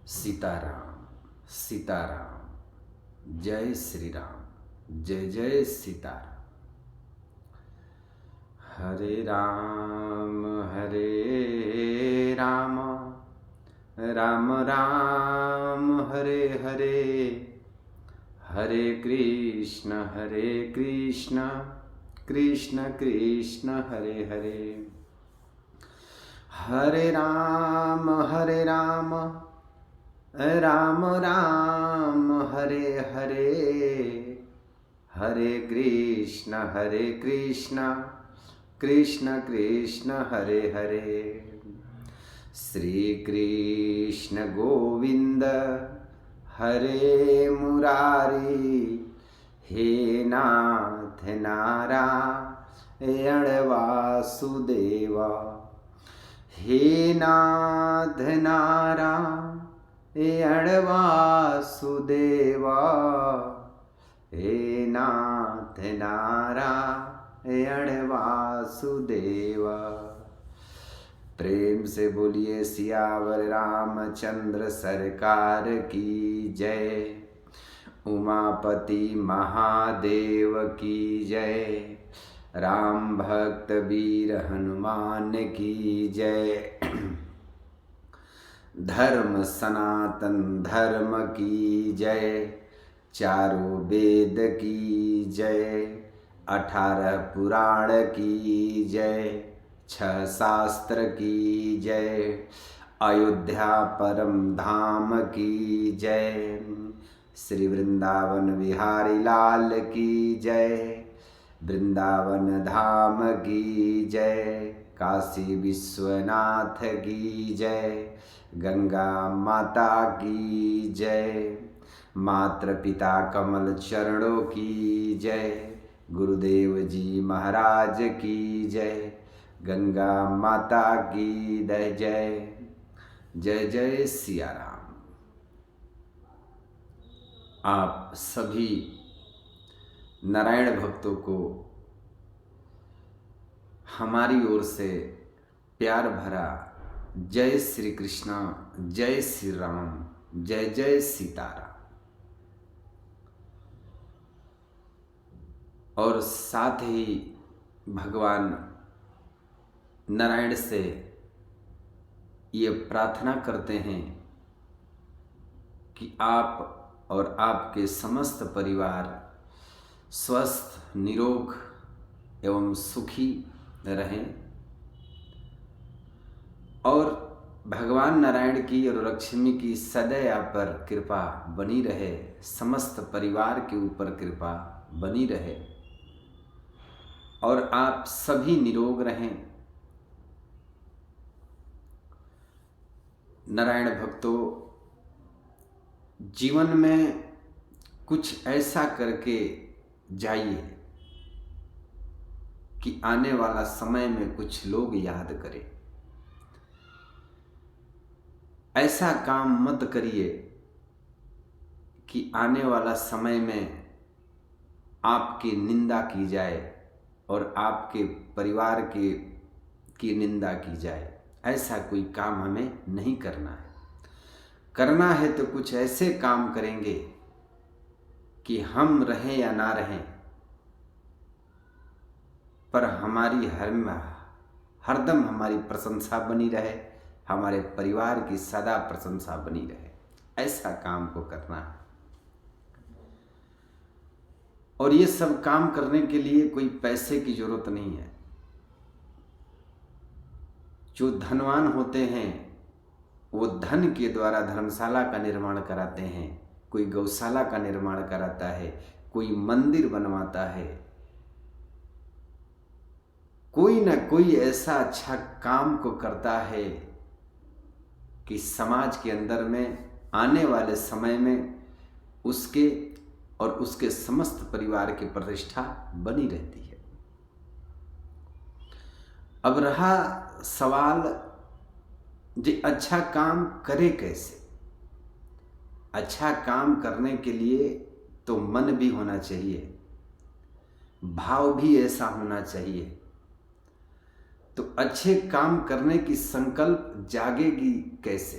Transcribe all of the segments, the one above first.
सीताराम सीताराम, जय श्री राम, जय जय सीताराम। हरे राम राम राम हरे हरे, हरे कृष्ण कृष्ण कृष्ण हरे हरे। हरे राम राम राम हरे हरे, हरे कृष्ण कृष्ण कृष्ण हरे हरे। श्री कृष्ण गोविंद हरे मुरारी, हे नाथ नारायण वासुदेवा, हे नाथ नारायण वासुदेवा, हे नाथ नारायण वासुदेवा। प्रेम से बोलिए सियावर रामचंद्र सरकार की जय, उमापति महादेव की जय, राम भक्त वीर हनुमान की जय। धर्म सनातन धर्म की जय, चारों वेद की जय, 18 पुराण की जय, 6 शास्त्र की जय, अयोध्या परम धाम की जय, श्री वृंदावन बिहारी लाल की जय, वृंदावन धाम की जय, काशी विश्वनाथ की जय, गंगा माता की जय, मात्र पिता कमल चरणों की जय, गुरुदेव जी महाराज की जय, गंगा माता की जय। जय जय सिया राम। आप सभी नारायण भक्तों को हमारी ओर से प्यार भरा जय श्री कृष्ण, जय श्री राम, जय जय सीताराम। और साथ ही भगवान नारायण से ये प्रार्थना करते हैं कि आप और आपके समस्त परिवार स्वस्थ निरोग एवं सुखी रहें, और भगवान नारायण की और लक्ष्मी की सदैव आप पर कृपा बनी रहे, समस्त परिवार के ऊपर कृपा बनी रहे, और आप सभी निरोग रहें। नारायण भक्तों, जीवन में कुछ ऐसा करके जाइए कि आने वाला समय में कुछ लोग याद करें। ऐसा काम मत करिए कि आने वाला समय में आपकी निंदा की जाए और आपके परिवार की निंदा की जाए। ऐसा कोई काम हमें नहीं करना है। करना है तो कुछ ऐसे काम करेंगे कि हम रहें या ना रहें, पर हमारी हरदम हमारी प्रशंसा बनी रहे, हमारे परिवार की सदा प्रशंसा बनी रहे। ऐसा काम को करना है। और ये सब काम करने के लिए कोई पैसे की जरूरत नहीं है। जो धनवान होते हैं वो धन के द्वारा धर्मशाला का निर्माण कराते हैं, कोई गौशाला का निर्माण कराता है, कोई मंदिर बनवाता है, कोई ना कोई ऐसा अच्छा काम को करता है कि समाज के अंदर में आने वाले समय में उसके और उसके समस्त परिवार की प्रतिष्ठा बनी रहती है। अब रहा सवाल जी, अच्छा काम करे कैसे? अच्छा काम करने के लिए तो मन भी होना चाहिए, भाव भी ऐसा होना चाहिए, तो अच्छे काम करने की संकल्प जागेगी कैसे?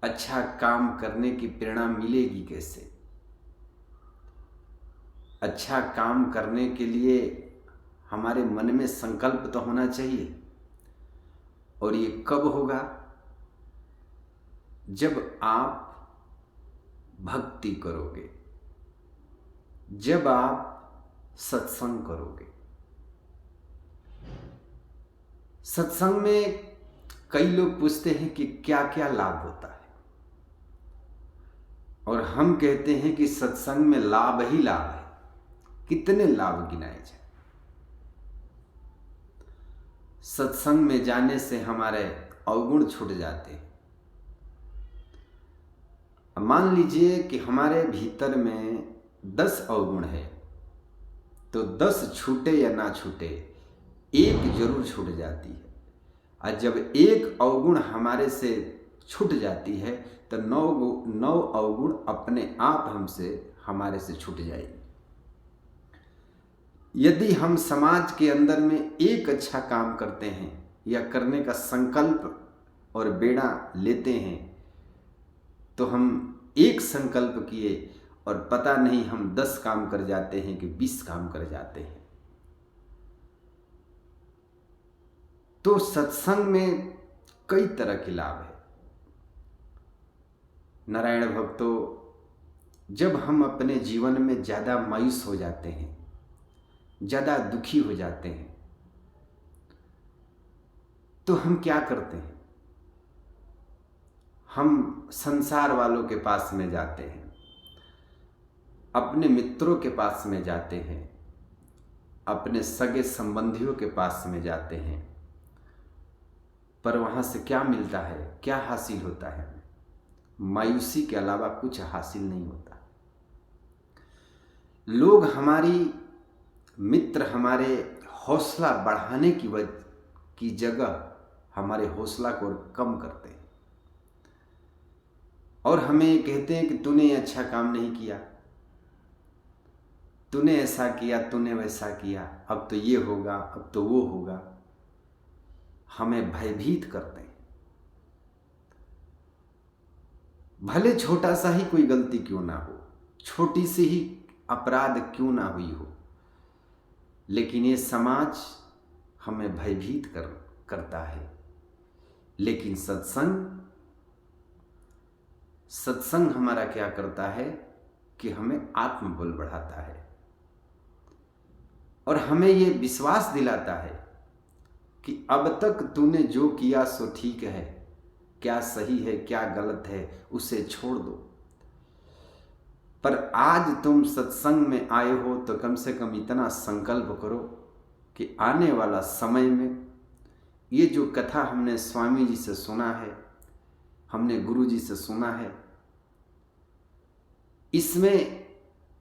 अच्छा काम करने की प्रेरणा मिलेगी कैसे? अच्छा काम करने के लिए हमारे मन में संकल्प तो होना चाहिए। और ये कब होगा? जब आप भक्ति करोगे, जब आप सत्संग करोगे। सत्संग में कई लोग पूछते हैं कि क्या क्या लाभ होता है, और हम कहते हैं कि सत्संग में लाभ ही लाभ है। कितने लाभ गिनाए जाए? सत्संग में जाने से हमारे अवगुण छूट जाते हैं। मान लीजिए कि हमारे भीतर में 10 अवगुण है, तो 10 छूटे या ना छूटे, एक जरूर छूट जाती है। और जब एक अवगुण हमारे से छूट जाती है तो 9 अवगुण अपने आप हमारे से छूट जाएगी। यदि हम समाज के अंदर में एक अच्छा काम करते हैं या करने का संकल्प और बेड़ा लेते हैं, तो हम एक संकल्प किए और पता नहीं हम 10 काम कर जाते हैं कि 20 काम कर जाते हैं। तो सत्संग में कई तरह के लाभ है। नारायण भक्तों, जब हम अपने जीवन में ज़्यादा मायूस हो जाते हैं, ज़्यादा दुखी हो जाते हैं, तो हम क्या करते हैं? हम संसार वालों के पास में जाते हैं, अपने मित्रों के पास में जाते हैं, अपने सगे संबंधियों के पास में जाते हैं। पर वहाँ से क्या मिलता है, क्या हासिल होता है? मायूसी के अलावा कुछ हासिल नहीं होता। लोग मित्र हमारे हौसला बढ़ाने की जगह हमारे हौसला को कम करते हैं और हमें कहते हैं कि तूने अच्छा काम नहीं किया, तूने ऐसा किया, तूने वैसा किया, अब तो ये होगा, अब तो वो होगा। हमें भयभीत करते हैं। भले छोटा सा ही कोई गलती क्यों ना हो, छोटी सी ही अपराध क्यों ना हुई हो, लेकिन ये समाज हमें भयभीत करता है। लेकिन सत्संग हमारा क्या करता है कि हमें आत्मबल बढ़ाता है और हमें ये विश्वास दिलाता है कि अब तक तूने जो किया सो ठीक है, क्या सही है क्या गलत है उसे छोड़ दो। पर आज तुम सत्संग में आए हो तो कम से कम इतना संकल्प करो कि आने वाला समय में ये जो कथा हमने स्वामी जी से सुना है, हमने गुरु जी से सुना है, इसमें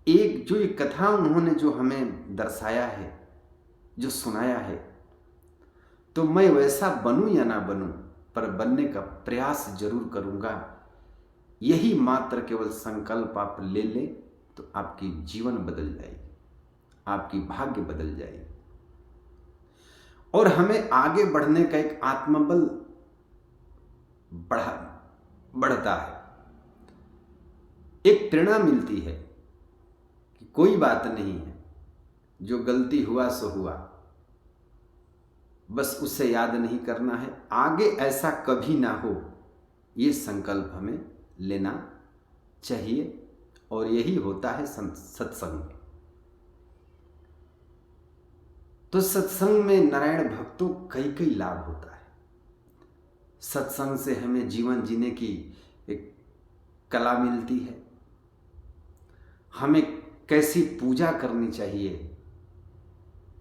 एक कथा उन्होंने जो हमें दर्शाया है, जो सुनाया है, तो मैं वैसा बनूं या ना बनूं, पर बनने का प्रयास जरूर करूंगा। यही मात्र केवल संकल्प आप ले लें तो आपकी जीवन बदल जाएगी, आपकी भाग्य बदल जाएगी और हमें आगे बढ़ने का एक आत्मबल बढ़ता है। एक प्रेरणा मिलती है कि कोई बात नहीं है, जो गलती हुआ सो हुआ, बस उसे याद नहीं करना है, आगे ऐसा कभी ना हो, ये संकल्प हमें लेना चाहिए। और यही होता है सत्संग में। तो सत्संग में नारायण भक्तों कई लाभ होता है। सत्संग से हमें जीवन जीने की एक कला मिलती है, हमें कैसी पूजा करनी चाहिए,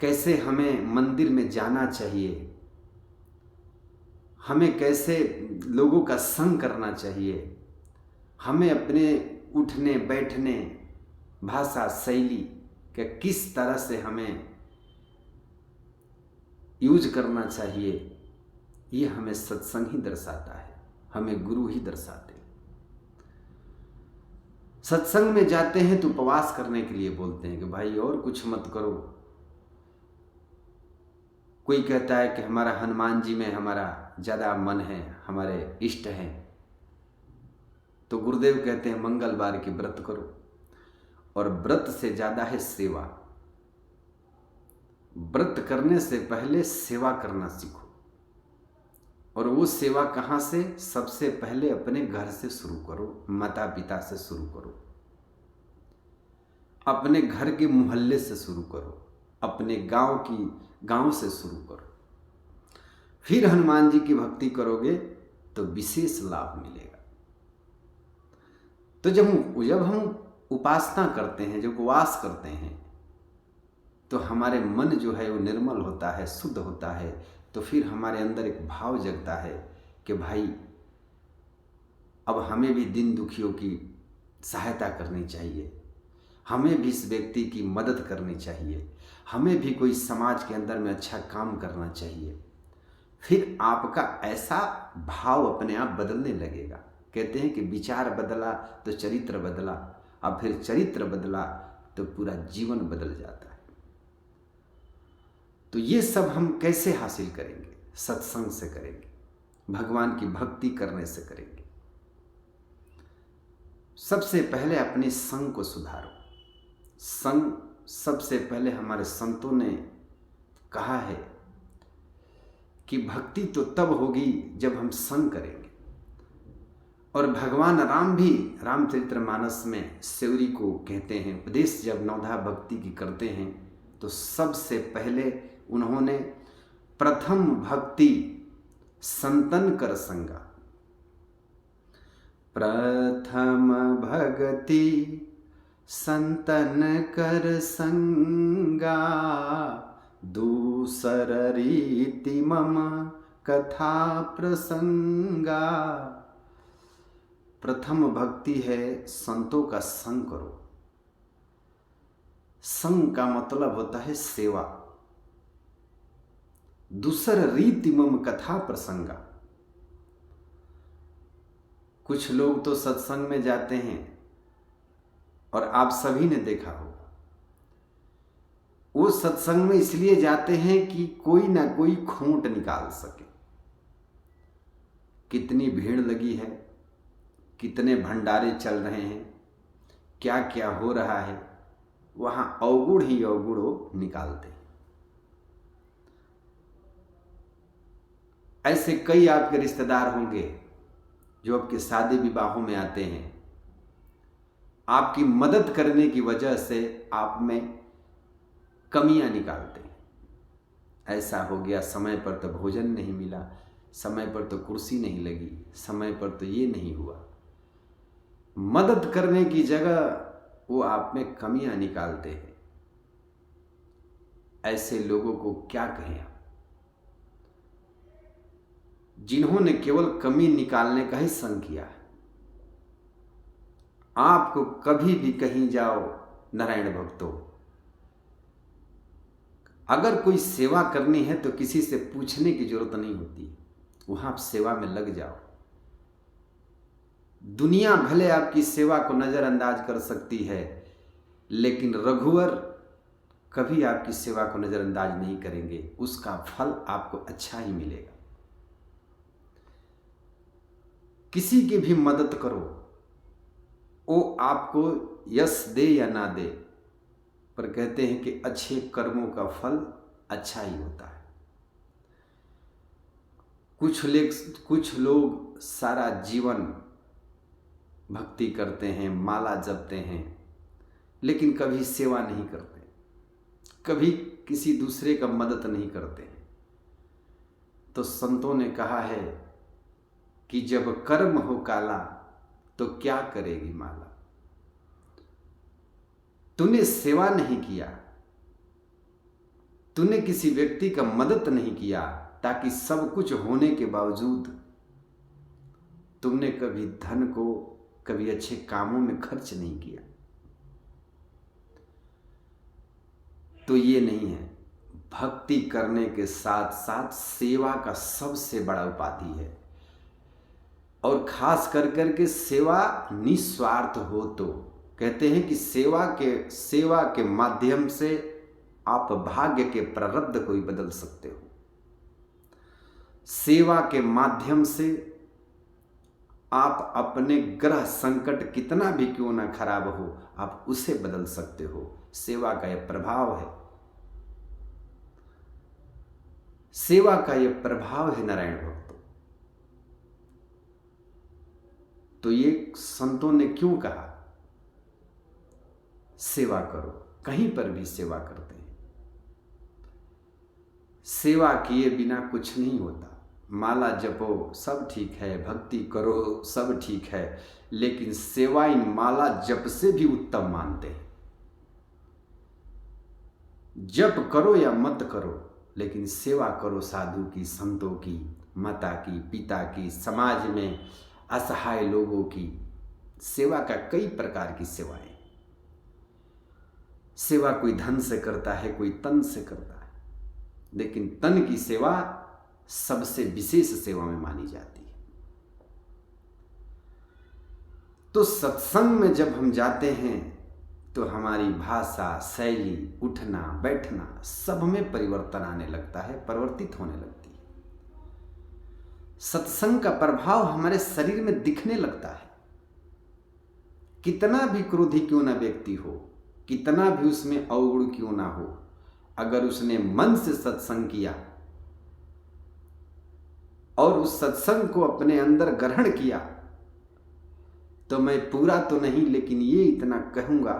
कैसे हमें मंदिर में जाना चाहिए, हमें कैसे लोगों का संग करना चाहिए, हमें अपने उठने बैठने भाषा शैली के किस तरह से हमें यूज करना चाहिए, ये हमें सत्संग ही दर्शाता है, हमें गुरु ही दर्शाते हैं। सत्संग में जाते हैं तो उपवास करने के लिए बोलते हैं कि भाई और कुछ मत करो। कोई कहता है कि हमारा हनुमान जी में हमारा ज़्यादा मन है, हमारे इष्ट हैं, तो गुरुदेव कहते हैं मंगलवार की व्रत करो, और व्रत से ज़्यादा है सेवा। व्रत करने से पहले सेवा करना सीखो, और वो सेवा कहाँ से? सबसे पहले अपने घर से शुरू करो, माता पिता से शुरू करो, अपने घर के मोहल्ले से शुरू करो, अपने गांव से शुरू करो। फिर हनुमान जी की भक्ति करोगे तो विशेष लाभ मिलेगा। तो जब हम उपासना करते हैं, जब उपवास करते हैं, तो हमारे मन जो है वो निर्मल होता है, शुद्ध होता है। तो फिर हमारे अंदर एक भाव जगता है कि भाई अब हमें भी दीन दुखियों की सहायता करनी चाहिए, हमें भी इस व्यक्ति की मदद करनी चाहिए, हमें भी कोई समाज के अंदर में अच्छा काम करना चाहिए। फिर आपका ऐसा भाव अपने आप बदलने लगेगा। कहते हैं कि विचार बदला तो चरित्र बदला, और फिर चरित्र बदला तो पूरा जीवन बदल जाता है। तो ये सब हम कैसे हासिल करेंगे? सत्संग से करेंगे, भगवान की भक्ति करने से करेंगे। सबसे पहले अपने संग को सुधारो। संग सबसे पहले हमारे संतों ने कहा है कि भक्ति तो तब होगी जब हम संग करेंगे। और भगवान राम भी रामचरितमानस में सेवरी को कहते हैं, उपदेश जब नवधा भक्ति की करते हैं तो सबसे पहले उन्होंने प्रथम भक्ति संतन कर संगा। प्रथम भक्ति संतन कर संगा, दूसर रीति मम कथा प्रसंगा। प्रथम भक्ति है संतों का संग करो। संग का मतलब होता है सेवा। दूसर रीति मम कथा प्रसंगा। कुछ लोग तो सत्संग में जाते हैं, और आप सभी ने देखा होगा, वो सत्संग में इसलिए जाते हैं कि कोई ना कोई खोट निकाल सके। कितनी भीड़ लगी है, कितने भंडारे चल रहे हैं, क्या क्या हो रहा है, वहां अवगुण ही अवगुण वो निकालते हैं। ऐसे कई आपके रिश्तेदार होंगे जो आपके शादी विवाहों में आते हैं, आपकी मदद करने की वजह से आप में कमियां निकालते हैं। ऐसा हो गया, समय पर तो भोजन नहीं मिला, समय पर तो कुर्सी नहीं लगी, समय पर तो ये नहीं हुआ। मदद करने की जगह वो आप में कमियां निकालते हैं। ऐसे लोगों को क्या कहें आप, जिन्होंने केवल कमी निकालने का ही संग किया है। आपको कभी भी कहीं जाओ नारायण भक्तों, अगर कोई सेवा करनी है तो किसी से पूछने की जरूरत नहीं होती, वहां आप सेवा में लग जाओ। दुनिया भले आपकी सेवा को नजरअंदाज कर सकती है, लेकिन रघुवर कभी आपकी सेवा को नजरअंदाज नहीं करेंगे, उसका फल आपको अच्छा ही मिलेगा। किसी की भी मदद करो, वो आपको यश दे या ना दे, पर कहते हैं कि अच्छे कर्मों का फल अच्छा ही होता है। कुछ लोग सारा जीवन भक्ति करते हैं, माला जपते हैं, लेकिन कभी सेवा नहीं करते, कभी किसी दूसरे का मदद नहीं करते हैं। तो संतों ने कहा है कि जब कर्म हो काला तो क्या करेगी माला। तूने सेवा नहीं किया, तूने किसी व्यक्ति का मदद नहीं किया, ताकि सब कुछ होने के बावजूद तुमने कभी धन को कभी अच्छे कामों में खर्च नहीं किया, तो ये नहीं है। भक्ति करने के साथ साथ सेवा का सबसे बड़ा उपाधि है, और खास कर करके सेवा निस्वार्थ हो। तो कहते हैं कि सेवा के माध्यम से आप भाग्य के प्रारब्ध को भी बदल सकते हो। सेवा के माध्यम से आप अपने ग्रह संकट कितना भी क्यों ना खराब हो, आप उसे बदल सकते हो। सेवा का यह प्रभाव है, सेवा का यह प्रभाव है नारायण भक्तों। तो ये संतों ने क्यों कहा सेवा करो, कहीं पर भी सेवा करते हैं। सेवा किए बिना कुछ नहीं होता। माला जपो सब ठीक है, भक्ति करो सब ठीक है, लेकिन सेवा इन माला जप से भी उत्तम मानते हैं। जप करो या मत करो, लेकिन सेवा करो साधु की, संतों की, माता की, पिता की, समाज में असहाय लोगों की। सेवा का कई प्रकार की सेवाएं। सेवा कोई धन से करता है, कोई तन से करता है, लेकिन तन की सेवा सबसे विशेष सेवा में मानी जाती है। तो सत्संग में जब हम जाते हैं तो हमारी भाषा, शैली, उठना बैठना सब में परिवर्तन आने लगता है, परिवर्तित होने लगती है। सत्संग का प्रभाव हमारे शरीर में दिखने लगता है। कितना भी क्रोधी क्यों ना व्यक्ति हो, कितना भी उसमें अवगुण क्यों ना हो, अगर उसने मन से सत्संग किया और उस सत्संग को अपने अंदर ग्रहण किया, तो मैं पूरा तो नहीं लेकिन ये इतना कहूंगा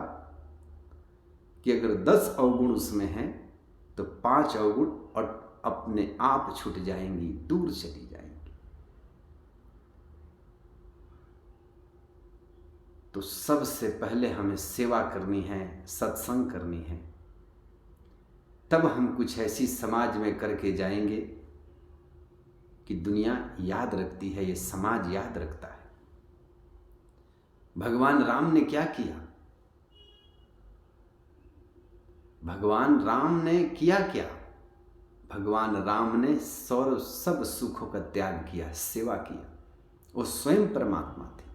कि अगर 10 अवगुण उसमें हैं तो 5 अवगुण और अपने आप छूट जाएंगी, दूर चली जाएंगी। तो सबसे पहले हमें सेवा करनी है, सत्संग करनी है, तब हम कुछ ऐसी समाज में करके जाएंगे कि दुनिया याद रखती है, ये समाज याद रखता है। भगवान राम ने क्या किया? भगवान राम ने किया क्या? भगवान राम ने सब सुखों का त्याग किया, सेवा किया। वो स्वयं परमात्मा थे।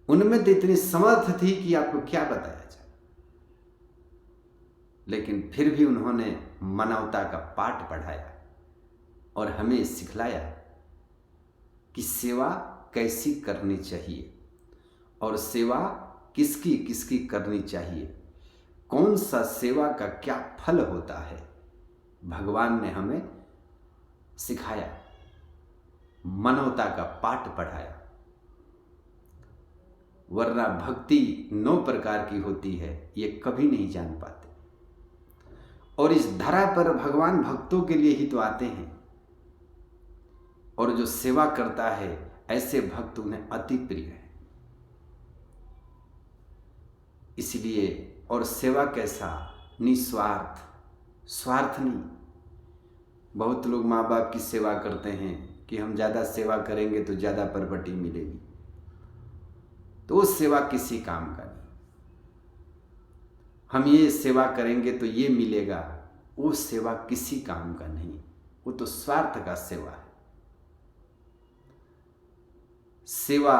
उनमें तो इतनी समर्थ थी कि आपको क्या बताया जाए, लेकिन फिर भी उन्होंने मानवता का पाठ पढ़ाया और हमें सिखलाया कि सेवा कैसी करनी चाहिए और सेवा किसकी किसकी करनी चाहिए, कौन सा सेवा का क्या फल होता है। भगवान ने हमें सिखाया, मानवता का पाठ पढ़ाया। वरना भक्ति 9 प्रकार की होती है, ये कभी नहीं जान पाते। और इस धरा पर भगवान भक्तों के लिए ही तो आते हैं, और जो सेवा करता है ऐसे भक्त उन्हें अति प्रिय है। इसलिए, और सेवा कैसा? निस्वार्थ, स्वार्थ नहीं। बहुत लोग माँ बाप की सेवा करते हैं कि हम ज़्यादा सेवा करेंगे तो ज़्यादा प्रॉपर्टी मिलेगी, तो वो सेवा किसी काम का नहीं। हम ये सेवा करेंगे तो ये मिलेगा, वो सेवा किसी काम का नहीं, वो तो स्वार्थ का सेवा है। सेवा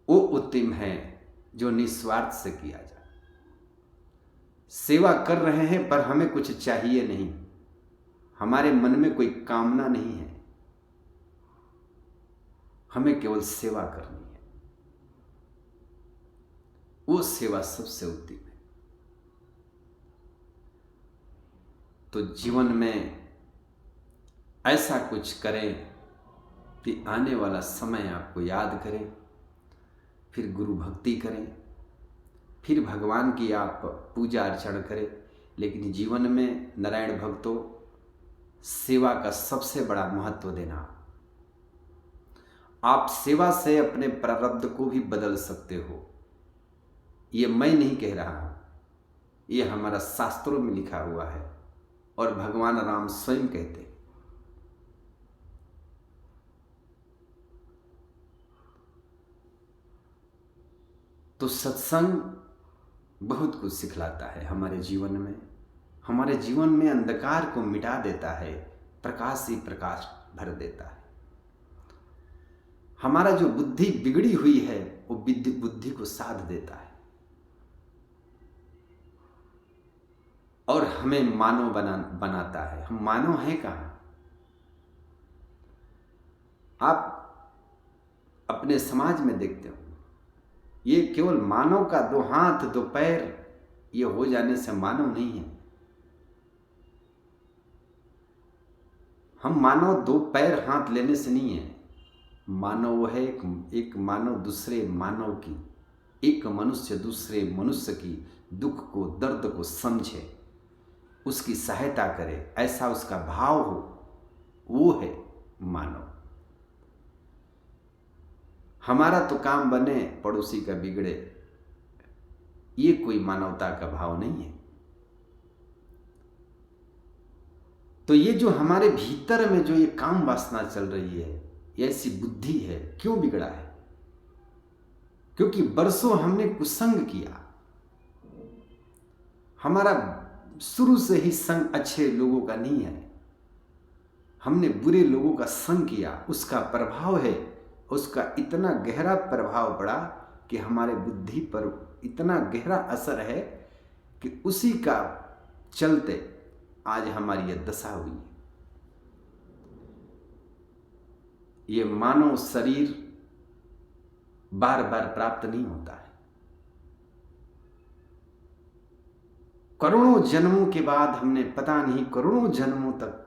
वो उत्तम है जो निस्वार्थ से किया जाए। सेवा कर रहे हैं पर हमें कुछ चाहिए नहीं, हमारे मन में कोई कामना नहीं है, हमें केवल सेवा करनी है, वो सेवा सबसे उत्तम है। तो जीवन में ऐसा कुछ करें कि आने वाला समय आपको याद करें, फिर गुरु भक्ति करें, फिर भगवान की आप पूजा अर्चना करें। लेकिन जीवन में नारायण भक्तों, सेवा का सबसे बड़ा महत्व देना। आप सेवा से अपने प्रारब्ध को भी बदल सकते हो। ये मैं नहीं कह रहा हूं, ये हमारा शास्त्रों में लिखा हुआ है और भगवान राम स्वयं कहते हैं। तो सत्संग बहुत कुछ सिखलाता है हमारे जीवन में, हमारे जीवन में अंधकार को मिटा देता है, प्रकाश ही प्रकाश भर देता है। हमारा जो बुद्धि बिगड़ी हुई है वो बुद्धि को साध देता है और हमें मानव बनाता है। हम मानव हैं कहाँ? आप अपने समाज में देखते हो, ये केवल मानव का 2 हाथ 2 पैर ये हो जाने से मानव नहीं है। हम मानव 2 पैर हाथ लेने से नहीं है। मानव वो है एक मानव दूसरे मानव की, एक मनुष्य दूसरे मनुष्य की दुख को, दर्द को समझे, उसकी सहायता करे, ऐसा उसका भाव हो, वो है मानव। हमारा तो काम बने पड़ोसी का बिगड़े, ये कोई मानवता का भाव नहीं है। तो ये जो हमारे भीतर में जो ये काम वासना चल रही है, ये ऐसी बुद्धि है, क्यों बिगड़ा है? क्योंकि बरसों हमने कुसंग किया। हमारा शुरू से ही संग अच्छे लोगों का नहीं है, हमने बुरे लोगों का संग किया, उसका प्रभाव है। उसका इतना गहरा प्रभाव पड़ा कि हमारे बुद्धि पर इतना गहरा असर है कि उसी का चलते आज हमारी यह दशा हुई है। ये मानव शरीर बार बार प्राप्त नहीं होता है। करोड़ों जन्मों के बाद हमने पता नहीं करोड़ों जन्मों तक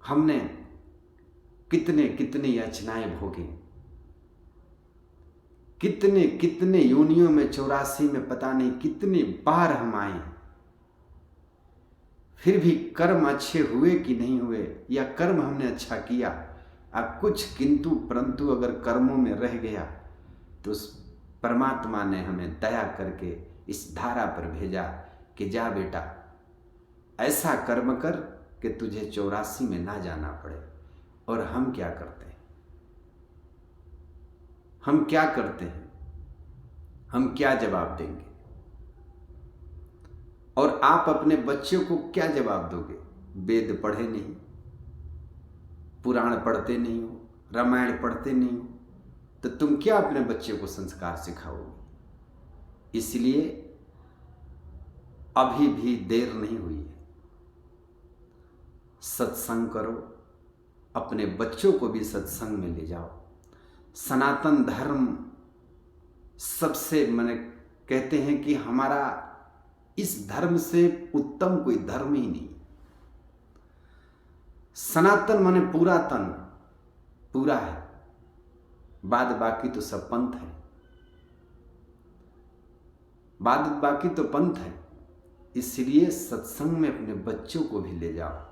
हमने कितने कितनी याचनाएं भोगी, कितने कितने योनियों में 84 में पता नहीं कितनी बार हम आए, फिर भी कर्म अच्छे हुए कि नहीं हुए, या कर्म हमने अच्छा किया, अब कुछ किंतु परंतु अगर कर्मों में रह गया तो उस परमात्मा ने हमें दया करके इस धारा पर भेजा कि जा बेटा ऐसा कर्म कर कि तुझे 84 में ना जाना पड़े। और हम क्या करते हैं? हम क्या करते हैं? हम क्या जवाब देंगे? और आप अपने बच्चों को क्या जवाब दोगे? वेद पढ़े नहीं, पुराण पढ़ते नहीं हो, रामायण पढ़ते नहीं हो, तो तुम क्या अपने बच्चे को संस्कार सिखाओगे? इसलिए अभी भी देर नहीं हुई है। सत्संग करो, अपने बच्चों को भी सत्संग में ले जाओ। सनातन धर्म सबसे मैंने कहते हैं कि हमारा इस धर्म से उत्तम कोई धर्म ही नहीं। सनातन माने पूरा तन, पूरा है, बाद बाकी तो सब पंथ है, बाद बाकी तो पंथ है। इसलिए सत्संग में अपने बच्चों को भी ले जाओ।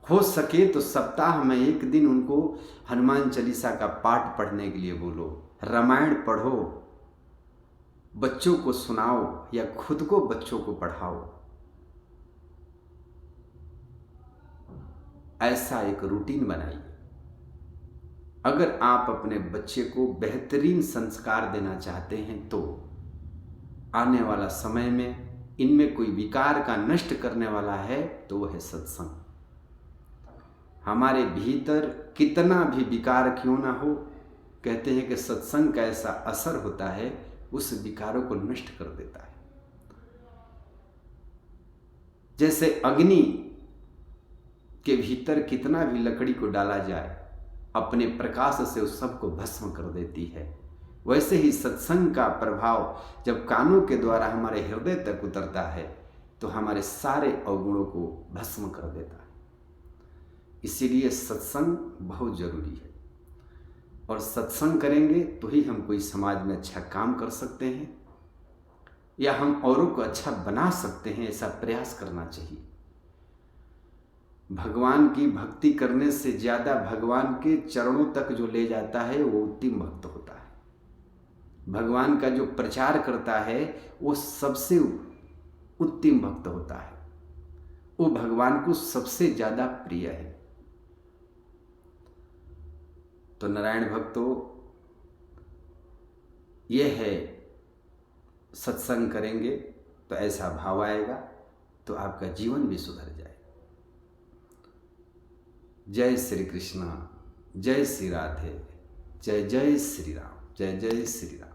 हो सके तो सप्ताह में एक दिन उनको हनुमान चालीसा का पाठ पढ़ने के लिए बोलो, रामायण पढ़ो, बच्चों को सुनाओ या खुद को बच्चों को पढ़ाओ। ऐसा एक रूटीन बनाइए। अगर आप अपने बच्चे को बेहतरीन संस्कार देना चाहते हैं तो आने वाला समय में इनमें कोई विकार का नष्ट करने वाला है तो वह है सत्संग। हमारे भीतर कितना भी विकार क्यों ना हो, कहते हैं कि सत्संग का ऐसा असर होता है, उस विकारों को नष्ट कर देता है। जैसे अग्नि के भीतर कितना भी लकड़ी को डाला जाए, अपने प्रकाश से उस सब को भस्म कर देती है। वैसे ही सत्संग का प्रभाव जब कानों के द्वारा हमारे हृदय तक उतरता है तो हमारे सारे अवगुणों को भस्म कर देता है। इसीलिए सत्संग बहुत जरूरी है, और सत्संग करेंगे तो ही हम कोई समाज में अच्छा काम कर सकते हैं या हम औरों को अच्छा बना सकते हैं। ऐसा प्रयास करना चाहिए। भगवान की भक्ति करने से ज्यादा भगवान के चरणों तक जो ले जाता है वो उत्तम भक्त होता है। भगवान का जो प्रचार करता है वो सबसे उत्तम भक्त होता है, वो भगवान को सबसे ज्यादा प्रिय है। तो नारायण भक्तों, यह है सत्संग करेंगे तो ऐसा भाव आएगा तो आपका जीवन भी सुधर जाए। जय श्री कृष्ण, जय श्री राधे, जय जय श्री राम, जय जय श्री राम।